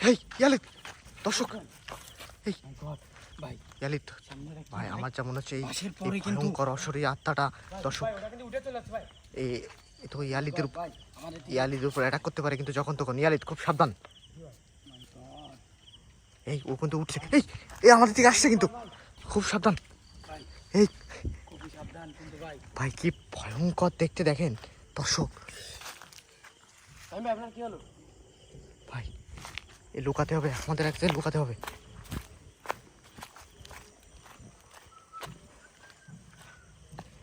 এই ইয়ালিত দর্শক, এই ভাই ইয়ালিত ভাই আমার যা মনে হচ্ছে এই কিন্তু ভয়ঙ্কর অশরীর আত্মাটা দর্শক এই তো ইয়ালিতের উপর অ্যাটাক করতে পারে কিন্তু যখন তখন। ইয়ালিত খুব সাবধান। এই ও কিন্তু উঠছে, এই এই আমাদের দিকে আসছে কিন্তু খুব সাবধান। এই ভাই কি ভয়ঙ্কর দেখতে দেখেন দর্শক। ভাই এই লুকাতে হবে, আমাদের এক জায়গায় লুকাতে হবে।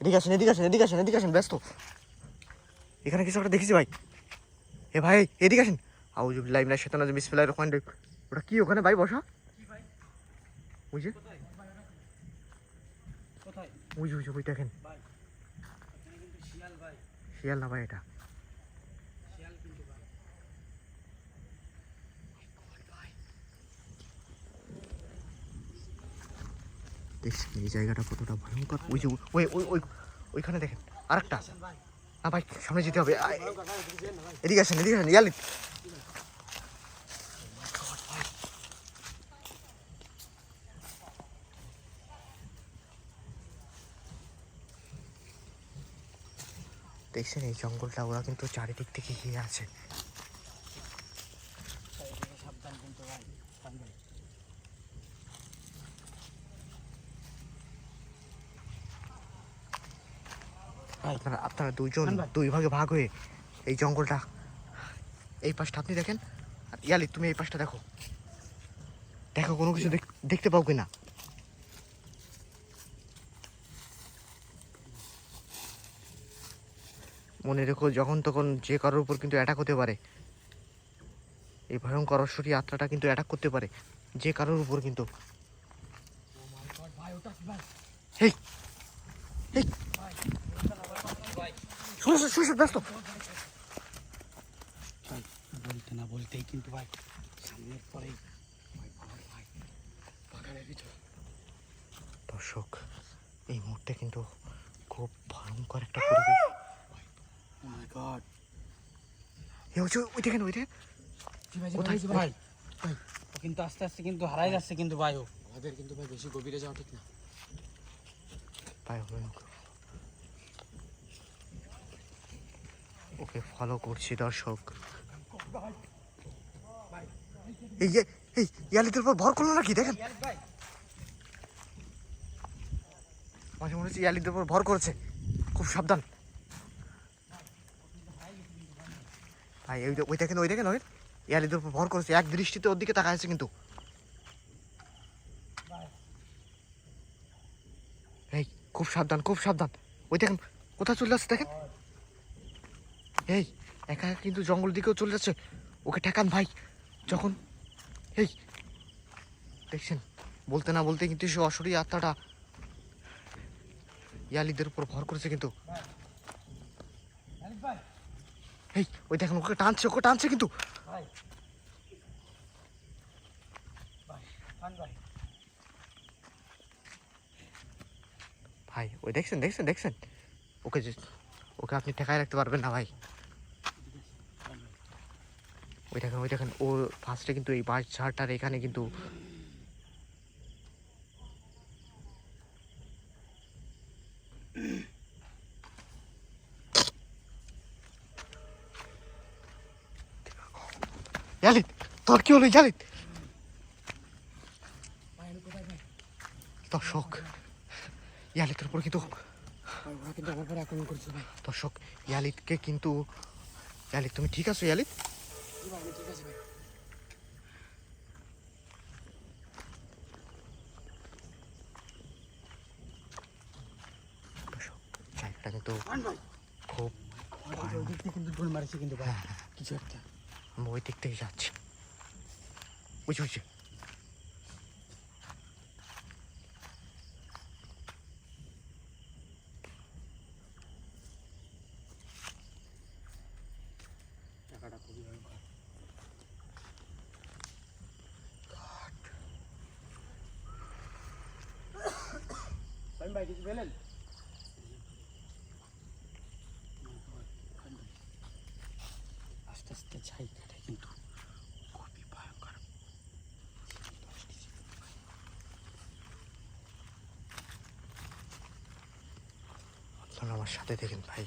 এদিকে আসেন, এদিকে আসেন, এদিকে আসেন, এদিকে আসেন, ব্যস্ত। এখানে কিছু একটা দেখেছি ভাই। এ ভাই এদিকে আসেন। আউযু বিল্লাহি মিনাশ শাইতানির রাজিম, বিসমিল্লাহির রহমানির রহিম। ওটা কি ওখানে ভাই বসা? ওই যে ওই যে ওই দেখেন, শিয়াল না ভাই, এটা দেখছেন এই জায়গাটা কতটা ভয়ঙ্কর। ওই যে ওই ওই ওই ওইখানে দেখেন আরেকটা। না ভাই সামনে যেতে হবে। এদিকে আসেন, এদিকে আসেন ইয়ালিত। দেখছেন এই জঙ্গলটা, ওরা কিন্তু চারিদিক থেকে ঘিরে আছে। আপনারা দুইজন দুই ভাগে ভাগ হয়ে এই জঙ্গলটা, এই পাশটা আপনি দেখেন আর ইয়ালি তুমি এই পাশটা দেখো, দেখো কোনো কিছু দেখতে পাও কিনা। মনে রেখো যখন তখন যে কারোর উপর কিন্তু অ্যাটাক হতে পারে। এই ভয়ঙ্কর অশরীরী আত্মাটা কিন্তু অ্যাটাক করতে পারে যে কারোর উপর কিন্তু। এই এই শুনে ব্যস্ত। বলতে না বলতেই কিন্তু ভাই সামনের পরেই দর্শক এই মুহূর্তে কিন্তু খুব ভয়ঙ্কর একটা পরিবেশ। ওই দেখেন, ওই দেখেন কোথায় ভাই ভাই ও কিন্তু আস্তে আস্তে কিন্তু হারাই যাচ্ছে কিন্তু ভাই। ও আমাদের কিন্তু ভাই বেশি গভীরে যাওয়া ঠিক না ভাই। ওকে ফলো করছি দর্শক। এই যে এই ইয়ালিদের উপর ভর করলো নাকি দেখেন, মাঝে মনে হচ্ছে ইয়ালিদের উপর ভর করেছে। খুব সাবধান ভাই। ওই দেখেন, ওই দেখেন, ওই ইয়ালিদের উপর ভর করেছে, এক দৃষ্টিতে ওর দিকে তাকায় আছে কিন্তু। এই খুব সাবধান, খুব সাবধান। ওই দেখেন কোথায় চলে যাচ্ছে দেখেন। এই একা একা কিন্তু জঙ্গল দিকেও চলে যাচ্ছে, ওকে ঠেকান ভাই। যখন এই দেখছেন বলতে না বলতে কিন্তু সে অশরীরী আত্মাটা ইয়ালিদের উপর ভর করেছে কিন্তু। এই ওই দেখেন ওকে টানছে, ওকে টানছে কিন্তু। ভাই ওই দেখছেন, দেখছেন, দেখছেন ওকে যে ওকে আপনি ঠেকায় রাখতে পারবেন না ভাই। ওই দেখেন, ওই দেখেন ও ফার্স্টে কিন্তু এই বাঁশ ঝাড়টার এখানে কিন্তু ইয়ালিত তোর কি হলো ইয়ালিত? দর্শক ইয়ালিতের উপর কিন্তু আমার পরে আক্রমণ করছে ভাই। দর্শক ইয়ালিতকে কিন্তু, ইয়ালিত তুমি ঠিক আছো ইয়ালিত? ঠিক আছে ভাই। জায়গাটা কিন্তু খুব ওই দিক থেকে কিন্তু ড্রোন মারছে কিন্তু ভাই কিছু একটা। আমি ওই দিক থেকে যাচ্ছি, বুঝছি বুঝছি। টাকাটা খুবই ভয়ঙ্কর। ভাই কিছু পেলেন? আস্তে আস্তে ছাই কাটে কিন্তু খুবই ভয়ঙ্কর। এখন আমার সাথে দেখেন ভাই